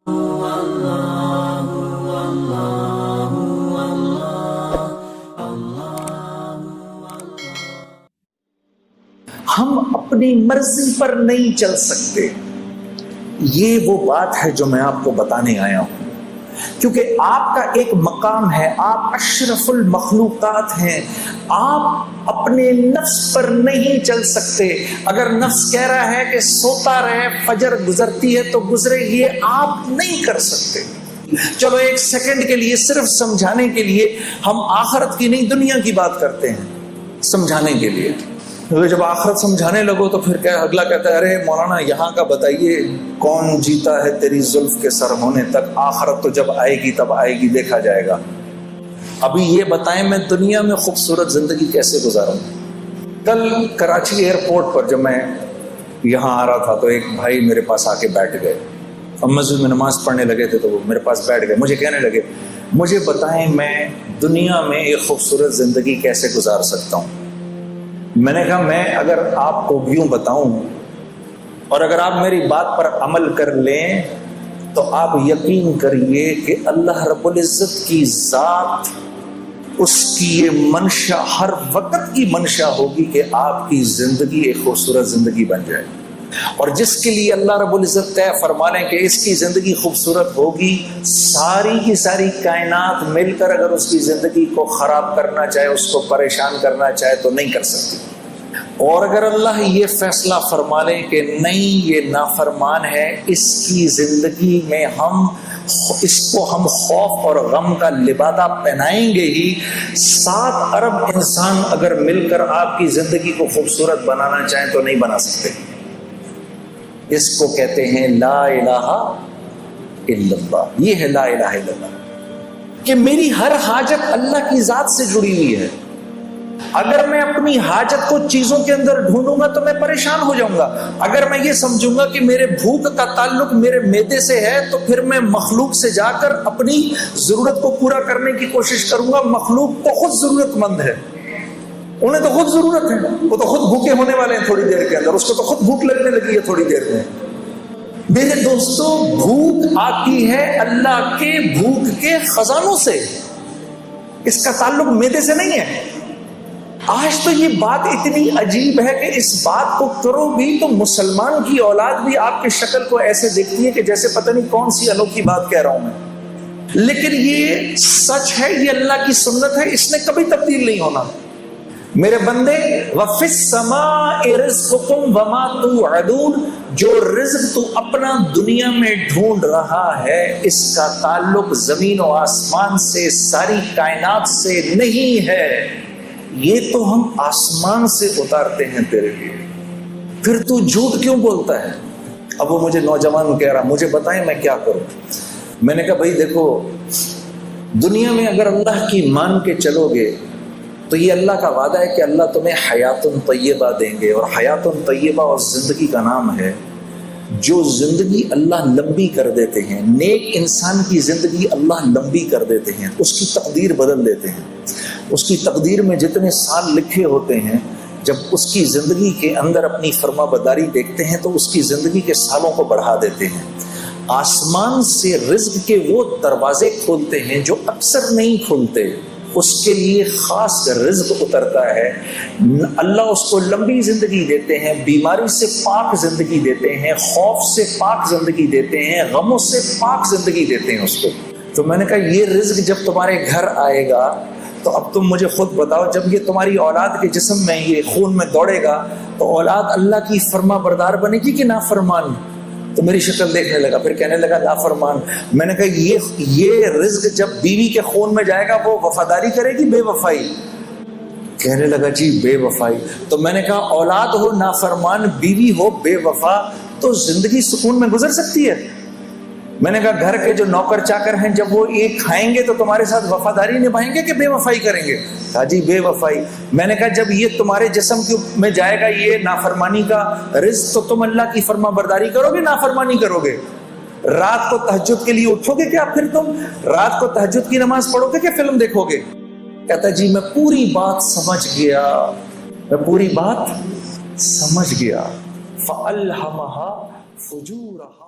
ہم اپنی مرضی پر نہیں چل سکتے. یہ وہ بات ہے جو میں آپ کو بتانے آیا ہوں، کیونکہ آپ کا ایک مقام ہے، آپ اشرف المخلوقات ہیں، آپ اپنے نفس پر نہیں چل سکتے. اگر نفس کہہ رہا ہے کہ سوتا رہے، فجر گزرتی ہے تو گزرے، یہ آپ نہیں کر سکتے. چلو ایک سیکنڈ کے لیے صرف سمجھانے کے لیے ہم آخرت کی نہیں دنیا کی بات کرتے ہیں، سمجھانے کے لیے. جب آخرت سمجھانے لگو تو پھر کیا اگلا کہتا ہے ارے مولانا یہاں کا بتائیے کون جیتا ہے تیری زلف کے سر ہونے تک، آخرت تو جب آئے گی تب آئے گی، دیکھا جائے گا. ابھی یہ بتائیں میں دنیا میں خوبصورت زندگی کیسے گزاروں. کل کراچی ایئرپورٹ پر جب میں یہاں آ رہا تھا تو ایک بھائی میرے پاس آ کے بیٹھ گئے. ہم مسجد میں نماز پڑھنے لگے تھے تو وہ میرے پاس بیٹھ گئے. مجھے کہنے لگے مجھے بتائیں میں دنیا میں ایک خوبصورت زندگی کیسے گزار سکتا ہوں. میں نے کہا میں اگر آپ کو یوں بتاؤں اور اگر آپ میری بات پر عمل کر لیں تو آپ یقین کریے کہ اللہ رب العزت کی ذات، اس کی یہ منشا ہر وقت کی منشا ہوگی کہ آپ کی زندگی ایک خوبصورت زندگی بن جائے. اور جس کے لیے اللہ رب العزت طے فرما لیں کہ اس کی زندگی خوبصورت ہوگی، ساری کی ساری کائنات مل کر اگر اس کی زندگی کو خراب کرنا چاہے، اس کو پریشان کرنا چاہے تو نہیں کر سکتی. اور اگر اللہ یہ فیصلہ فرما لیں کہ نہیں یہ نافرمان ہے، اس کی زندگی میں اس کو ہم خوف اور غم کا لبادہ پہنائیں گے ہی، 7 ارب انسان اگر مل کر آپ کی زندگی کو خوبصورت بنانا چاہیں تو نہیں بنا سکتے. اس کو کہتے ہیں لا الہ الا اللہ. یہ ہے لا الہ الا اللہ کہ میری ہر حاجت اللہ کی ذات سے جڑی ہوئی ہے. اگر میں اپنی حاجت کو چیزوں کے اندر ڈھونڈوں گا تو میں پریشان ہو جاؤں گا. اگر میں یہ سمجھوں گا کہ میرے بھوک کا تعلق میرے معدے سے ہے تو پھر میں مخلوق سے جا کر اپنی ضرورت کو پورا کرنے کی کوشش کروں گا. مخلوق تو خود ضرورت مند ہے، انہیں تو خود ضرورت ہے، وہ تو خود بھوکے ہونے والے ہیں تھوڑی دیر کے اندر، اس کو تو خود بھوک لگنے لگی ہے تھوڑی دیر میں. میرے دوستو بھوک آتی ہے اللہ کے بھوک کے خزانوں سے، اس کا تعلق معدے سے نہیں ہے. آج تو یہ بات اتنی عجیب ہے کہ اس بات کو کرو بھی تو مسلمان کی اولاد بھی آپ کی شکل کو ایسے دیکھتی ہے کہ جیسے پتہ نہیں کون سی انوکھی بات کہہ رہا ہوں میں. لیکن یہ سچ ہے، یہ اللہ کی سنت ہے، اس نے کبھی تبدیل نہیں ہونا. میرے بندے وَفِي السَّمَاءِ رِزْقُكُمْ وَمَا تُوعَدُونَ، جو رزق تو اپنا دنیا میں ڈھونڈ رہا ہے اس کا تعلق زمین و آسمان سے، ساری کائنات سے نہیں ہے. یہ تو ہم آسمان سے اتارتے ہیں تیرے لیے، پھر تو جھوٹ کیوں بولتا ہے. اب وہ مجھے نوجوان کہہ رہا مجھے بتائیں میں کیا کروں. میں نے کہا بھائی دیکھو دنیا میں اگر اللہ کی مان کے چلو گے تو یہ اللہ کا وعدہ ہے کہ اللہ تمہیں حیات طیبہ دیں گے. اور حیات طیبہ اور زندگی کا نام ہے جو زندگی اللہ لمبی کر دیتے ہیں. نیک انسان کی زندگی اللہ لمبی کر دیتے ہیں، اس کی تقدیر بدل دیتے ہیں. اس کی تقدیر میں جتنے سال لکھے ہوتے ہیں جب اس کی زندگی کے اندر اپنی فرما برداری دیکھتے ہیں تو اس کی زندگی کے سالوں کو بڑھا دیتے ہیں. آسمان سے رزق کے وہ دروازے کھولتے ہیں جو اکثر نہیں کھلتے، اس کے لیے خاص رزق اترتا ہے. اللہ اس کو لمبی زندگی دیتے ہیں، بیماری سے پاک زندگی دیتے ہیں، خوف سے پاک زندگی دیتے ہیں، غموں سے پاک زندگی دیتے ہیں اس کو. تو میں نے کہا یہ رزق جب تمہارے گھر آئے گا تو اب تم مجھے خود بتاؤ، جب یہ تمہاری اولاد کے جسم میں یہ خون میں دوڑے گا تو اولاد اللہ کی فرما بردار بنے گی کہ نافرمان. تو میری شکل دیکھنے لگا، پھر کہنے لگا نافرمان. میں نے کہا یہ رزق جب بیوی کے خون میں جائے گا وہ وفاداری کرے گی بے وفائی؟ کہنے لگا جی بے وفائی. تو میں نے کہا اولاد ہو نافرمان، بیوی ہو بے وفا، تو زندگی سکون میں گزر سکتی ہے؟ میں نے کہا گھر کے جو نوکر چاکر ہیں جب وہ ایک کھائیں گے تو تمہارے ساتھ وفاداری نبھائیں گے کہ بے وفائی کریں گے؟ کہا جی بے وفائی. میں نے کہا جب یہ تمہارے جسم میں جائے گا یہ نافرمانی کا رزق تو تم اللہ کی فرما برداری کرو گے نافرمانی کرو گے؟ رات کو تہجد کے لیے اٹھو گے کیا پھر تم رات کو تہجد کی نماز پڑھو گے کہ فلم دیکھو گے؟ کہتا جی میں پوری بات سمجھ گیا، میں پوری بات سمجھ گیا. فَأَلْهَمَهَا فُجُورَهَا